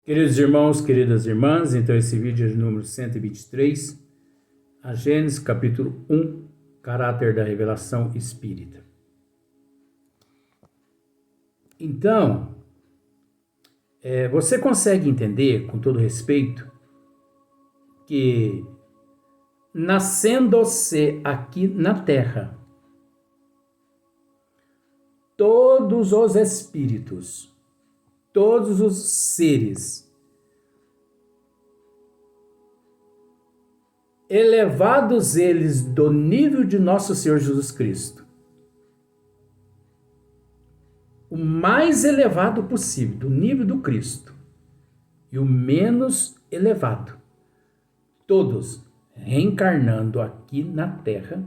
Queridos irmãos, queridas irmãs, então esse vídeo é de número 123, a Gênesis capítulo 1, caráter da revelação espírita. Então, você consegue entender, com todo respeito, que nascendo-se aqui na Terra, todos os espíritos, todos os seres elevados eles do nível de nosso Senhor Jesus Cristo, o mais elevado possível, do nível do Cristo, e o menos elevado, todos reencarnando aqui na Terra,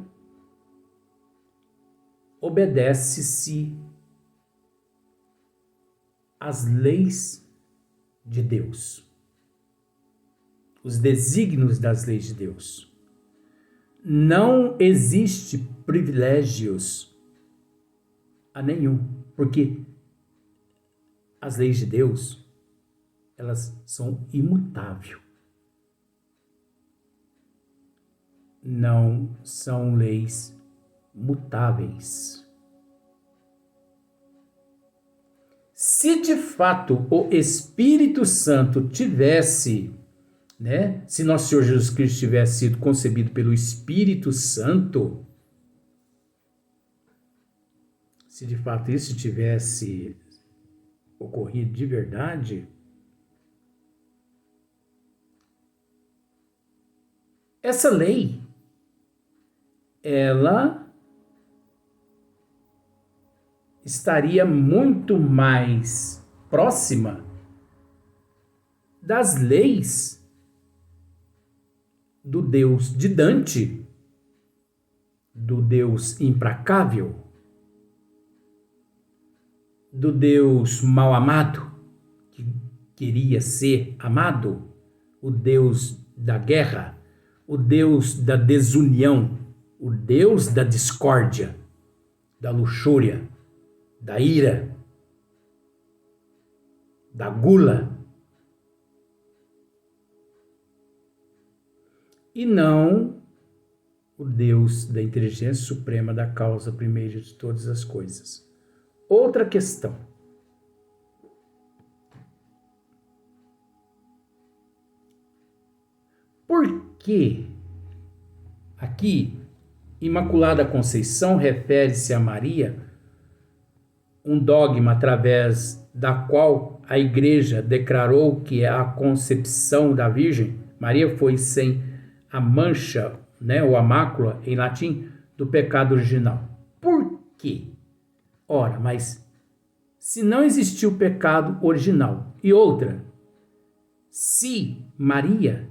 obedece-se às leis de Deus, os desígnios das leis de Deus. Não existe privilégios a nenhum, porque as leis de Deus, elas são imutáveis. Não são leis mutáveis. Se de fato o Espírito Santo tivesse, se nosso Senhor Jesus Cristo tivesse sido concebido pelo Espírito Santo, se de fato isso tivesse ocorrido de verdade, essa lei, ela estaria muito mais próxima das leis do Deus de Dante, do Deus implacável, do Deus mal amado, que queria ser amado, o Deus da guerra, o Deus da desunião, o Deus da discórdia, da luxúria, da ira, da gula, e não o Deus da inteligência suprema, da causa primeira de todas as coisas. Outra questão. Por que aqui Imaculada Conceição refere-se a Maria, um dogma através da qual a Igreja declarou que a concepção da Virgem Maria foi sem a mancha, ou a mácula, em latim, do pecado original? Por quê? Ora, mas se não existiu pecado original, e outra, se Maria,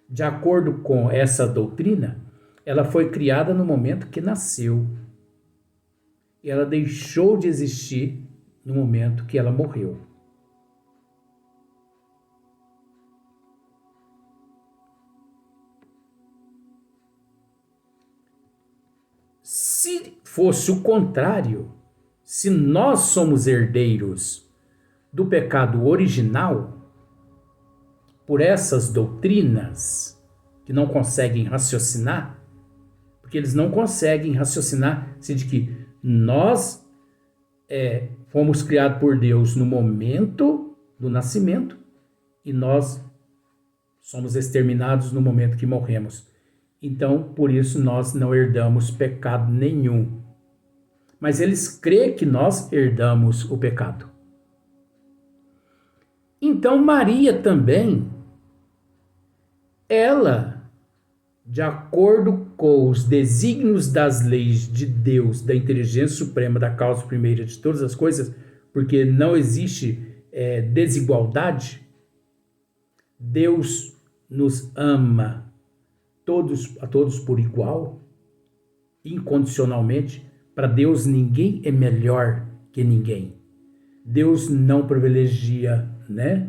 de acordo com essa doutrina, ela foi criada no momento que nasceu, e ela deixou de existir no momento que ela morreu. Se fosse o contrário, se nós somos herdeiros do pecado original, por essas doutrinas que não conseguem raciocinar, porque eles não conseguem raciocinar-se de que nós fomos criados por Deus no momento do nascimento e nós somos exterminados no momento que morremos. Então, por isso, nós não herdamos pecado nenhum. Mas eles creem que nós herdamos o pecado. Então, Maria também, ela, de acordo com os desígnios das leis de Deus, da inteligência suprema, da causa primeira de todas as coisas, porque não existe desigualdade, Deus nos ama a todos por igual, incondicionalmente. Para Deus ninguém é melhor que ninguém. Deus não privilegia,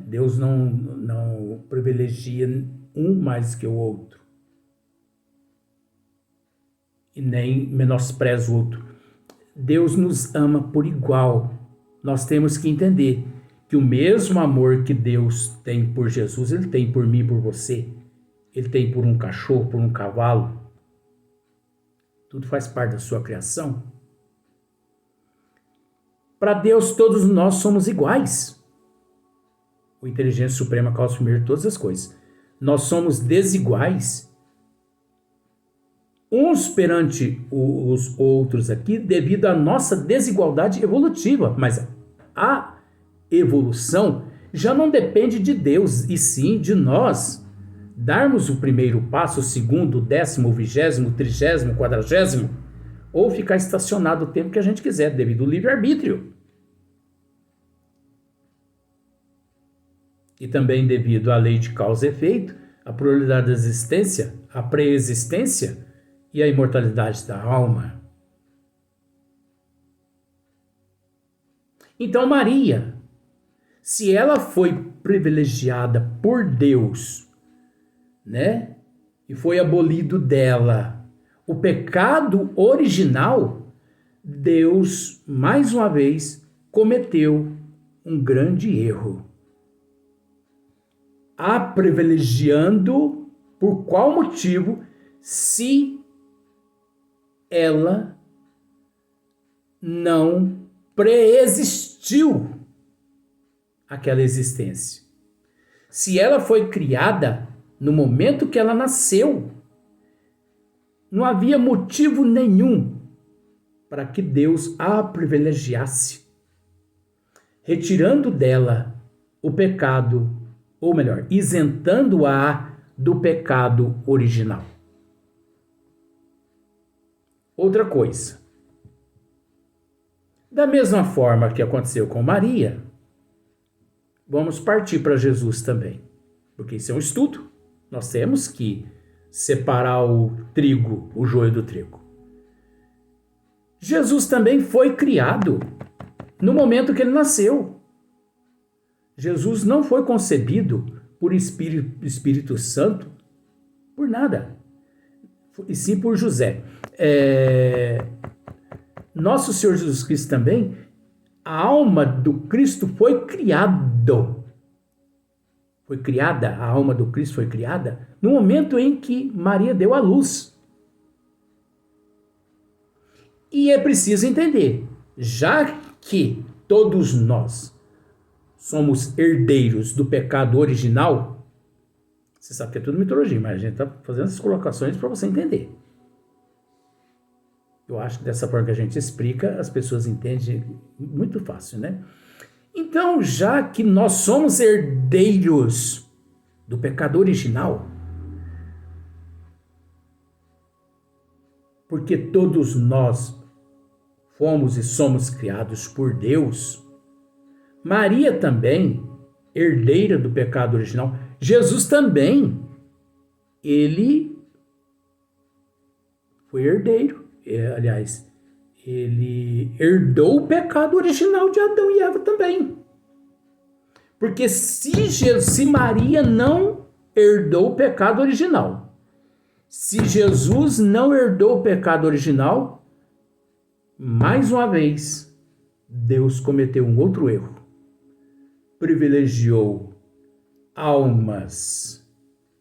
Deus não privilegia um mais que o outro. E nem menospreza o outro. Deus nos ama por igual. Nós temos que entender que o mesmo amor que Deus tem por Jesus, ele tem por mim e por você. Ele tem por um cachorro, por um cavalo. Tudo faz parte da sua criação. Para Deus, todos nós somos iguais. O Inteligência Suprema causa primeiro todas as coisas. Nós somos desiguais uns perante os outros aqui devido à nossa desigualdade evolutiva. Mas a evolução já não depende de Deus, e sim de nós darmos o primeiro passo, o segundo, o 10º, o 20º, o 30º, o 40º, ou ficar estacionado o tempo que a gente quiser, devido ao livre-arbítrio. E também devido à lei de causa e efeito, a probabilidade da existência, a pré-existência e a imortalidade da alma. Então Maria, se ela foi privilegiada por Deus, né? E foi abolido dela o pecado original, Deus, mais uma vez, cometeu um grande erro. A privilegiando por qual motivo, se ela não preexistiu aquela existência. Se ela foi criada no momento que ela nasceu, não havia motivo nenhum para que Deus a privilegiasse, retirando dela o pecado, ou melhor, isentando-a do pecado original. Outra coisa, da mesma forma que aconteceu com Maria, vamos partir para Jesus também, porque isso é um estudo. Nós temos que separar o trigo, o joio do trigo. Jesus também foi criado no momento que ele nasceu. Jesus não foi concebido por Espírito Santo, por nada, e sim por José. Nosso Senhor Jesus Cristo também, a alma do Cristo foi criada. A alma do Cristo foi criada no momento em que Maria deu à luz. E é preciso entender, já que todos nós somos herdeiros do pecado original, você sabe que é tudo mitologia, mas a gente está fazendo essas colocações para você entender. Eu acho que dessa forma que a gente explica, as pessoas entendem muito fácil, né? Então, já que nós somos herdeiros do pecado original, porque todos nós fomos e somos criados por Deus, Maria também, herdeira do pecado original, Jesus também, ele foi herdeiro, aliás, ele herdou o pecado original de Adão e Eva também. Porque se Maria não herdou o pecado original, se Jesus não herdou o pecado original, mais uma vez, Deus cometeu um outro erro. Privilegiou almas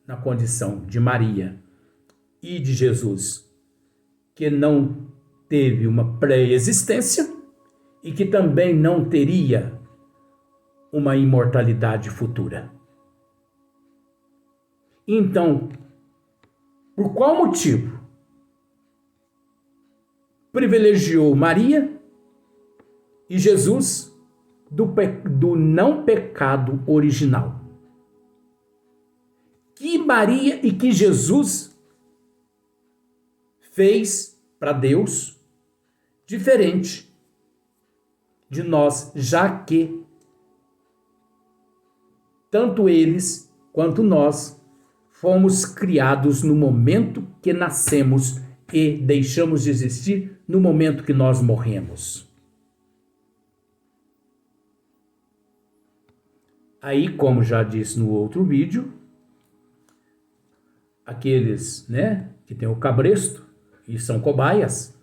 na condição de Maria e de Jesus, que não teve uma pré-existência e que também não teria uma imortalidade futura. Então, por qual motivo privilegiou Maria e Jesus do não pecado original? Que Maria e que Jesus fez para Deus diferente de nós, já que tanto eles quanto nós fomos criados no momento que nascemos e deixamos de existir no momento que nós morremos. Aí, como já disse no outro vídeo, aqueles, que tem o cabresto e são cobaias,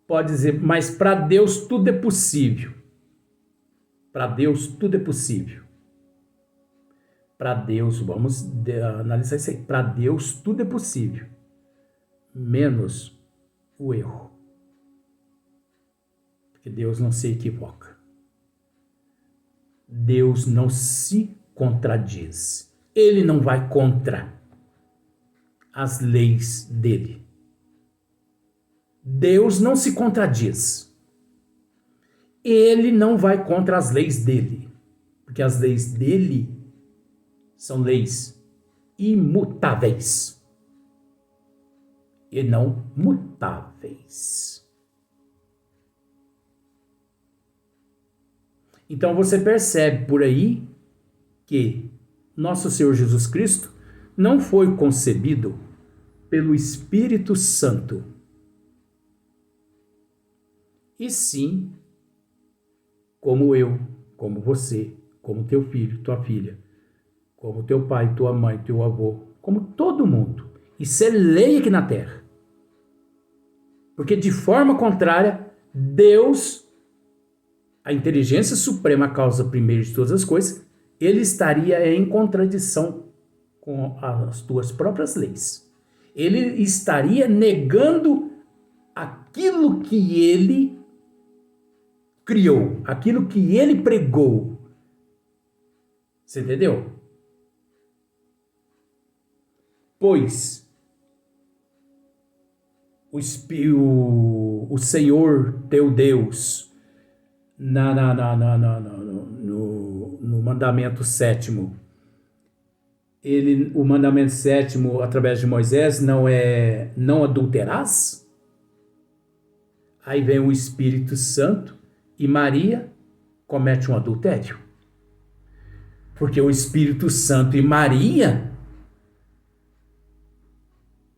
pode dizer, mas para Deus tudo é possível. Para Deus tudo é possível. Para Deus, vamos analisar isso aí. Para Deus tudo é possível, menos o erro. Porque Deus não se equivoca. Deus não se contradiz. Ele não vai contra as leis dele. Deus não se contradiz. Ele não vai contra as leis dele. Porque as leis dele são leis imutáveis e não mutáveis. Então você percebe por aí que nosso Senhor Jesus Cristo não foi concebido pelo Espírito Santo, e sim como eu, como você, como teu filho, tua filha, como teu pai, tua mãe, teu avô, como todo mundo. Isso é lei aqui na Terra. Porque de forma contrária, Deus, a inteligência suprema, a causa primeira de todas as coisas, ele estaria em contradição com as tuas próprias leis. Ele estaria negando aquilo que ele criou, aquilo que ele pregou. Você entendeu? Pois o Senhor teu Deus, no mandamento sétimo, o mandamento sétimo, através de Moisés, não adulterás? Aí vem o Espírito Santo e Maria comete um adultério. Porque o Espírito Santo e Maria,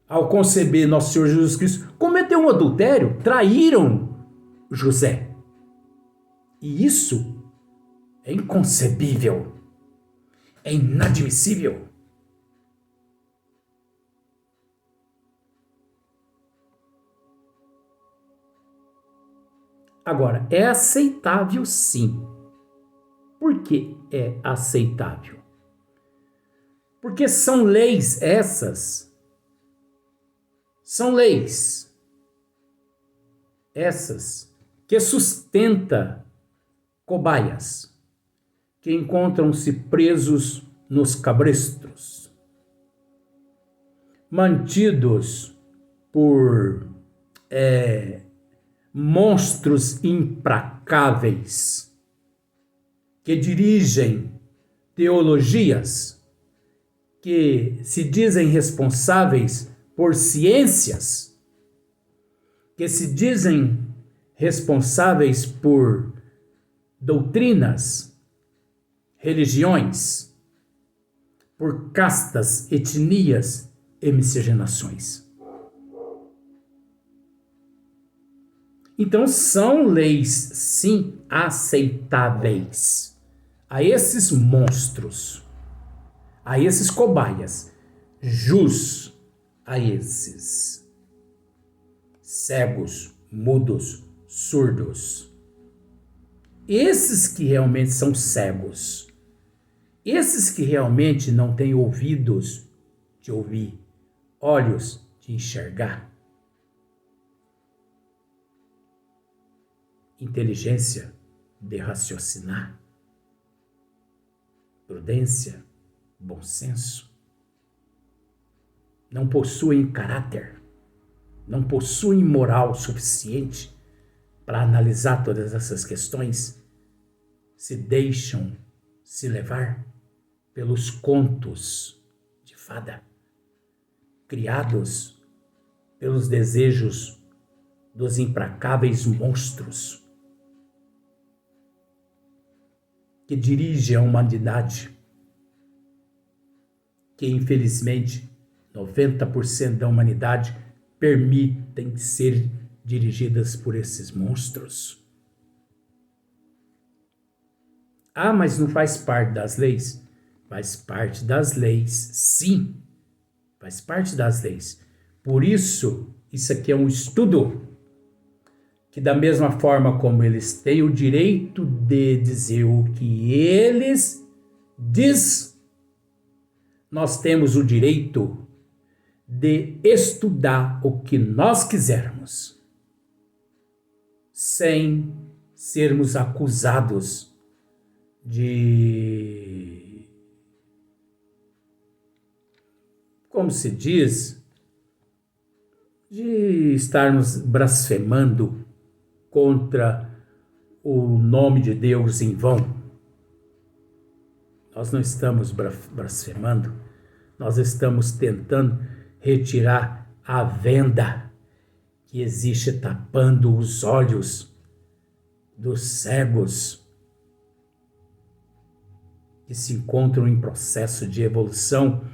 ao conceber nosso Senhor Jesus Cristo, cometeu um adultério, traíram José. E isso é inconcebível, é inadmissível. Agora, é aceitável sim. Por que é aceitável? Porque são leis essas. São leis essas que sustenta cobaias que encontram-se presos nos cabrestos, mantidos por monstros implacáveis que dirigem teologias, que se dizem responsáveis por ciências, que se dizem responsáveis por doutrinas, religiões, por castas, etnias e miscigenações. Então são leis, sim, aceitáveis a esses monstros, a esses cobaias, jus a esses cegos, mudos, surdos. Esses que realmente são cegos, esses que realmente não têm ouvidos de ouvir, olhos de enxergar, inteligência de raciocinar, prudência, bom senso, não possuem caráter, não possuem moral suficiente para analisar todas essas questões, se deixam se levar pelos contos de fada, criados pelos desejos dos implacáveis monstros que dirigem a humanidade, que infelizmente 90% da humanidade permitem ser dirigidas por esses monstros. Ah, mas não faz parte das leis? Faz parte das leis, sim. Faz parte das leis. Por isso, isso aqui é um estudo que da mesma forma como eles têm o direito de dizer o que eles diz, nós temos o direito de estudar o que nós quisermos, sem sermos acusados de, como se diz, de estarmos blasfemando contra o nome de Deus em vão. Nós não estamos blasfemando, nós estamos tentando retirar a venda que existe tapando os olhos dos cegos que se encontram em processo de evolução,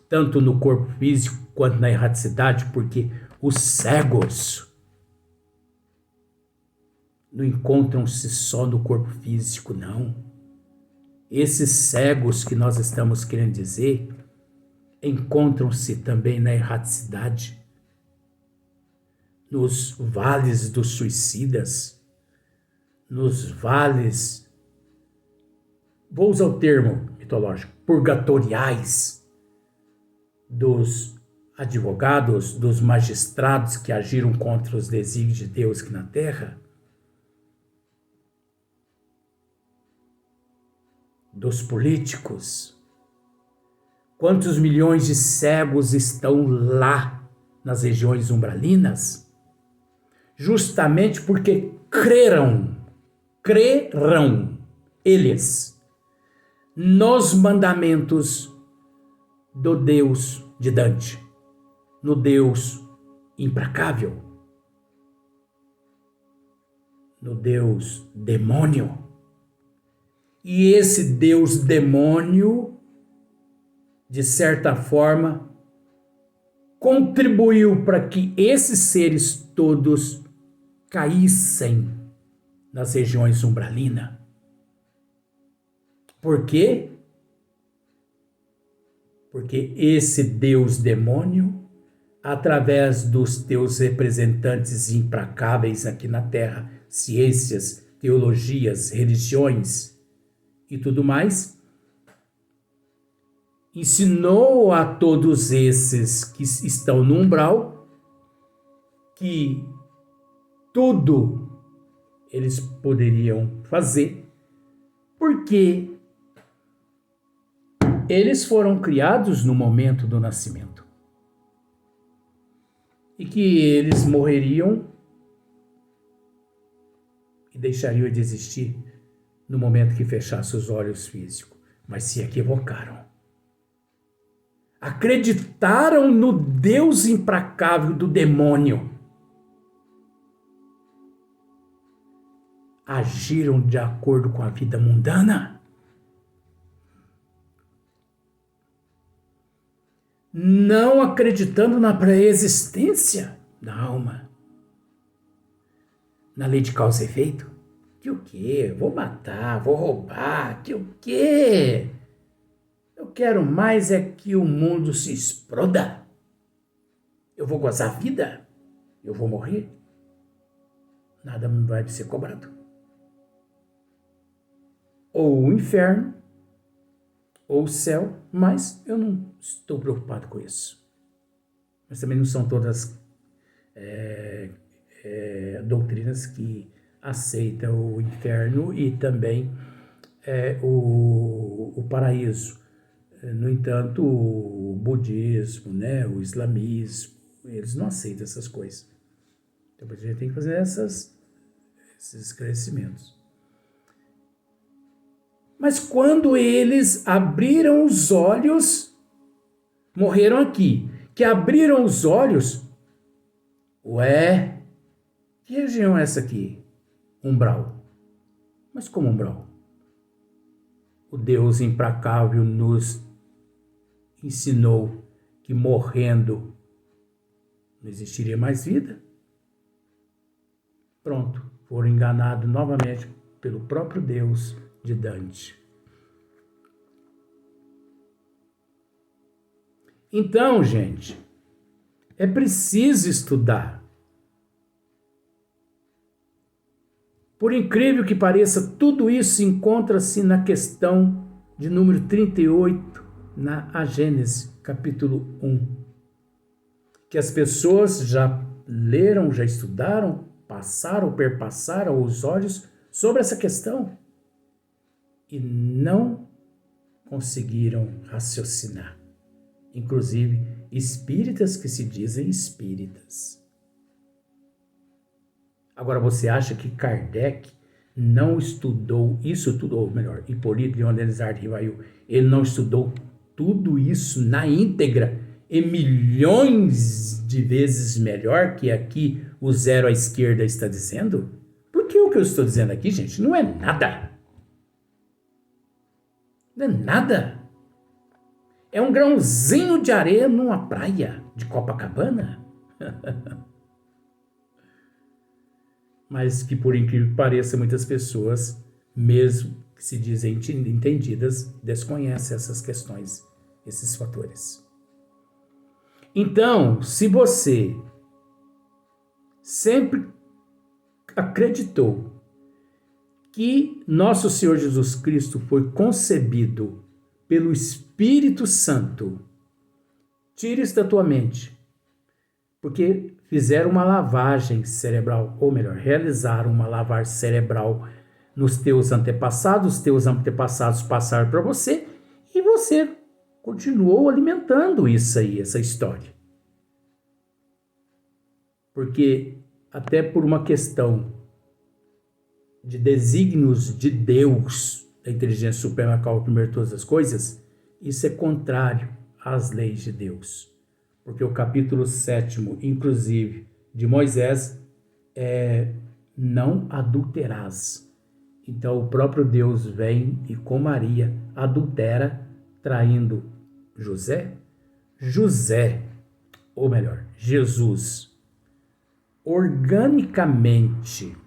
tanto no corpo físico quanto na erraticidade, porque os cegos não encontram-se só no corpo físico, não. Esses cegos que nós estamos querendo dizer encontram-se também na erraticidade, nos vales dos suicidas, nos vales, vou usar o termo mitológico, purgatoriais, dos advogados, dos magistrados que agiram contra os desígnios de Deus aqui na Terra, dos políticos. Quantos milhões de cegos estão lá nas regiões umbralinas? Justamente porque crerão eles nos mandamentos do Deus de Dante, no Deus implacável, no Deus demônio. E esse Deus demônio, de certa forma, contribuiu para que esses seres todos caíssem nas regiões umbralinas. Por quê? Porque esse Deus demônio, através dos teus representantes implacáveis aqui na Terra, ciências, teologias, religiões e tudo mais, ensinou a todos esses que estão no umbral que tudo eles poderiam fazer, porque eles foram criados no momento do nascimento e que eles morreriam e deixariam de existir no momento que fechasse os olhos físicos, mas se equivocaram. Acreditaram no Deus implacável do demônio. Agiram de acordo com a vida mundana. Não acreditando na pré-existência da alma. Na lei de causa e efeito. Que o quê? Vou matar, vou roubar, que o quê? Eu quero mais é que o mundo se exploda. Eu vou gozar a vida. Eu vou morrer. Nada vai ser cobrado. Ou o inferno, ou o céu, mas eu não estou preocupado com isso. Mas também não são todas doutrinas que aceitam o inferno e também o paraíso. No entanto, o budismo, o islamismo, eles não aceitam essas coisas. Então a gente tem que fazer esses esclarecimentos. Mas quando eles abriram os olhos, morreram aqui, que abriram os olhos, que região é essa aqui? Umbral. Mas como umbral? O Deus implacável nos ensinou que morrendo não existiria mais vida. Pronto, foram enganados novamente pelo próprio Deus de Dante. Então, gente, é preciso estudar. Por incrível que pareça, tudo isso encontra-se na questão de número 38, na Gênesis, capítulo 1. Que as pessoas já leram, já estudaram, passaram, perpassaram os olhos sobre essa questão e não conseguiram raciocinar. Inclusive, espíritas que se dizem espíritas. Agora, você acha que Kardec não estudou isso tudo, ou melhor, Hipólito Leon Denis Rivail, ele não estudou tudo isso na íntegra e milhões de vezes melhor que aqui o zero à esquerda está dizendo? Porque o que eu estou dizendo aqui, gente, não é nada. Não é nada. É um grãozinho de areia numa praia de Copacabana. Mas que, por incrível que pareça, muitas pessoas, mesmo que se dizem entendidas, desconhecem essas questões, esses fatores. Então, se você sempre acreditou que nosso Senhor Jesus Cristo foi concebido pelo Espírito Santo, tire isso da tua mente, porque fizeram uma lavagem cerebral, ou melhor, realizaram uma lavagem cerebral nos teus antepassados, os teus antepassados passaram para você, e você continuou alimentando isso aí, essa história. Porque até por uma questão de desígnios de Deus, da inteligência suprema que calcula primeiro todas as coisas, isso é contrário às leis de Deus. Porque o capítulo 7º, inclusive, de Moisés, é não adulterás. Então o próprio Deus vem e com Maria adultera, traindo José, ou melhor, Jesus, organicamente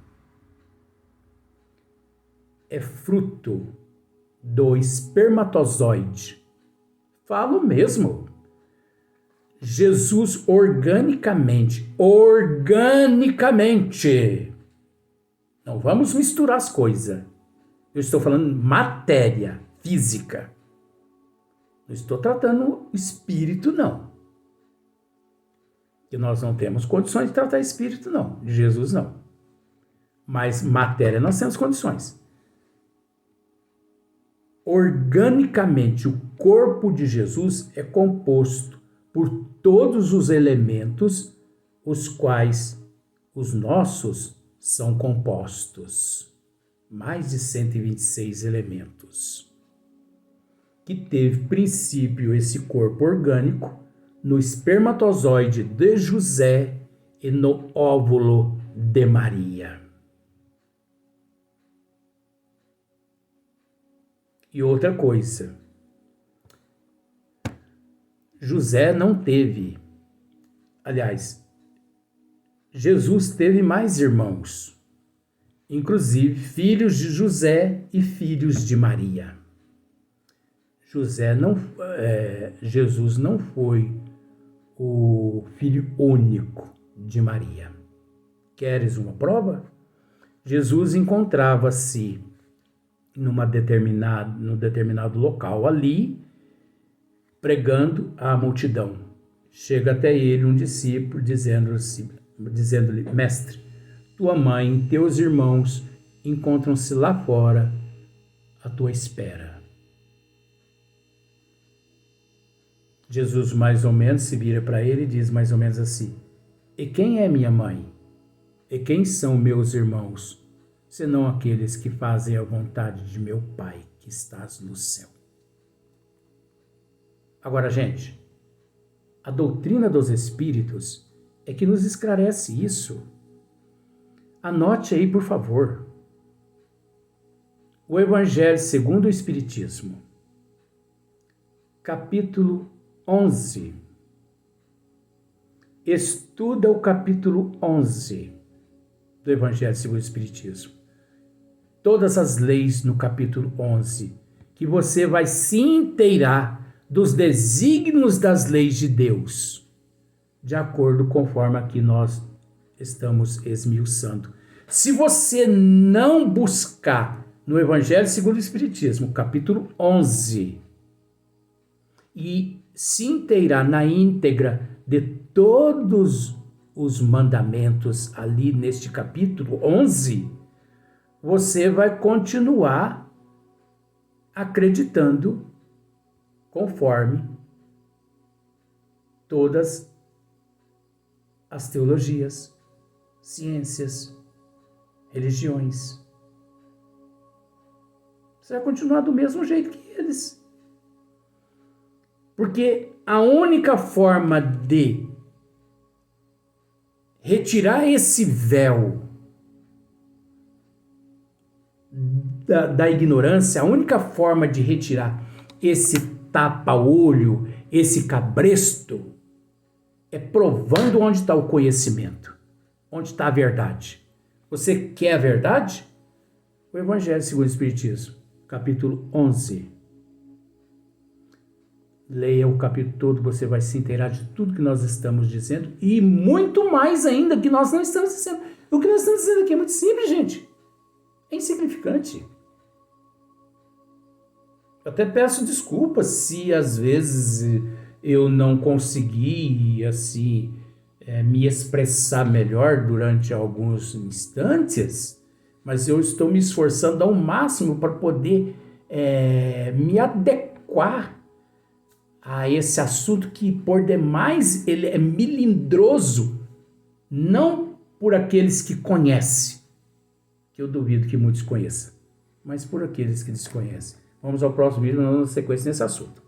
é fruto do espermatozoide. Falo mesmo. Jesus organicamente. Não vamos misturar as coisas. Eu estou falando matéria, física. Não estou tratando espírito, não. Que nós não temos condições de tratar espírito, não. De Jesus, não. Mas matéria nós temos condições. Organicamente, o corpo de Jesus é composto por todos os elementos, os quais os nossos são compostos. Mais de 126 elementos. Que teve princípio esse corpo orgânico no espermatozoide de José e no óvulo de Maria. E outra coisa, José não teve, aliás, Jesus teve mais irmãos, inclusive filhos de José e filhos de Maria. Jesus não foi o filho único de Maria. Queres uma prova? Jesus encontrava-se num determinado local ali, pregando à multidão. Chega até ele um discípulo dizendo-lhe, mestre, tua mãe e teus irmãos encontram-se lá fora à tua espera. Jesus mais ou menos se vira para ele e diz mais ou menos assim, e quem é minha mãe? E quem são meus irmãos? Senão aqueles que fazem a vontade de meu Pai que estás no céu. Agora, gente, a doutrina dos Espíritos é que nos esclarece isso. Anote aí, por favor. O Evangelho segundo o Espiritismo, capítulo 11. Estuda o capítulo 11 do Evangelho segundo o Espiritismo. Todas as leis no capítulo 11, que você vai se inteirar dos desígnios das leis de Deus, de acordo conforme aqui nós estamos esmiuçando. Se você não buscar no Evangelho segundo o Espiritismo, capítulo 11, e se inteirar na íntegra de todos os mandamentos ali neste capítulo 11, você vai continuar acreditando conforme todas as teologias, ciências, religiões. Você vai continuar do mesmo jeito que eles. Porque a única forma de retirar esse véu da ignorância, a única forma de retirar esse tapa-olho, esse cabresto, é provando onde está o conhecimento, onde está a verdade. Você quer a verdade? O Evangelho segundo o Espiritismo, capítulo 11. Leia o capítulo todo, você vai se inteirar de tudo que nós estamos dizendo e muito mais ainda que nós não estamos dizendo. O que nós estamos dizendo aqui é muito simples, gente. É insignificante. Eu até peço desculpas se às vezes eu não consegui assim me expressar melhor durante alguns instantes, mas eu estou me esforçando ao máximo para poder me adequar a esse assunto que, por demais, ele é melindroso, não por aqueles que conhecem, que eu duvido que muitos conheçam, mas por aqueles que desconhecem. Vamos ao próximo vídeo, nós vamos dar sequência nesse assunto.